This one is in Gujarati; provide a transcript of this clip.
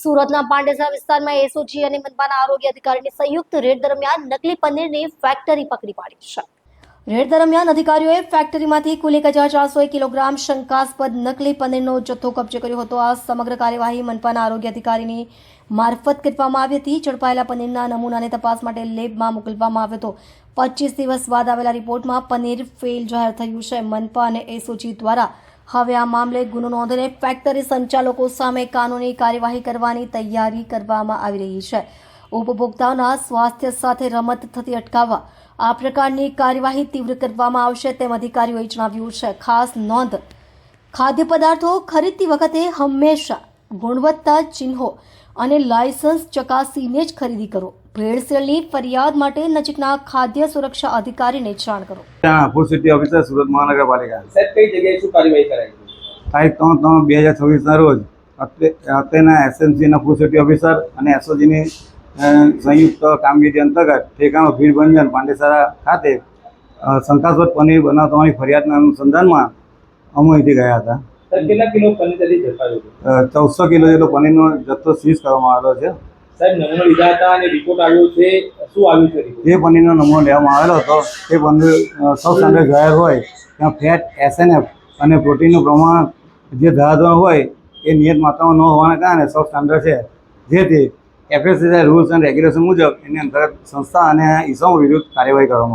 સુરતના પાંડેસરા વિસ્તારમાં એસઓજી અને મનપાના આરોગ્ય અધિકારીની સંયુક્ત રેડ દરમિયાન નકલી પનીરની ફેક્ટરી પકડી પાડી છે. રેડ દરમિયાન અધિકારીઓએ ફેક્ટરીમાંથી કુલ 1401 કિલોગ્રામ શંકાસ્પદ નકલી પનીરનો જથ્થો કબજે કર્યો હતો. આ સમગ્ર કાર્યવાહી મનપાના આરોગ્ય અધિકારીની મારફત કરવામાં આવી હતી. ઝડપાયેલા પનીરના નમૂનાને તપાસ માટે લેબમાં મોકલવામાં આવ્યો હતો. 25 દિવસ બાદ આવેલા રિપોર્ટમાં પનીર ફેલ જાહેર થયું છે. મનપા અને એસઓજી દ્વારા હવે આ મામલે ગુનો નોંધીને ફેક્ટરી સંચાલકો સામે કાનૂની કાર્યવાહી કરવાની તૈયારી કરવામાં આવી રહી છે. ઉપભોક્તાઓના સ્વાસ્થ્ય સાથે રમત થતી અટકાવવા આ પ્રકારની કાર્યવાહી તીવ્ર કરવામાં આવશે તેમ અધિકારીઓએ જણાવ્યું છે. ખાસ નોંધ: ખાદ્ય પદાર્થો ખરીદતી વખતે હંમેશા ગુણવત્તા ચિહ્નો અને લાયસન્સ ચકાસીને જ ખરીદી કરો. ભેળસેળની ફરિયાદ માટે નજીકના ખાદ્ય સુરક્ષા અધિકારીને જાણ કરો. ફૂડ સિટી ઓફિસર સુરત મહાનગરપાલિકા. સાહેબ, કઈ જગ્યાએ શું કાર્યવાહી કરાઈ? તારીખ 3/3/2026ના રોજ અત્રેના એસએમસીના ફૂડ સિટી ઓફિસર અને એસઓજીની સંયુક્ત કામગીરી અંતર્ગત ઠેકાણો ભીડભંજન પાંડેસરા ખાતે શંકાસ્પદ પનીર બનાવવાની ફરિયાદના અનુસંધાનમાં અમે અહીંથી ગયા હતા. કેટલા કિલો પનીર ત્યાંથી ઝડપાયું? 1400 કિલો જેટલો પનીરનો જથ્થો સીઝ કરવામાં આવેલો છે. સાહેબ, નમૂનો લીધા હતા અને રિપોર્ટ આવ્યો છે, શું આવ્યું છે રિપોર્ટ? જે પનીરનો નમૂનો લેવામાં આવેલો હતો તે પનીર સબ સ્ટાન્ડર્ડ જાહેર હોય ત્યાં ફેટ, એસએનએફ અને પ્રોટીનનું પ્રમાણ જે ધારાધોરણ હોય એ નિયત માત્રામાં ન હોવાના કારણે સબ સ્ટાન્ડર્ડ છે. જેથી એફએસએસઆઈ રૂલ્સ એન્ડ રેગ્યુલેશન મુજબ એની અંતર્ગત સંસ્થા અને ઇસમો વિરુદ્ધ કાર્યવાહી કરવામાં આવશે.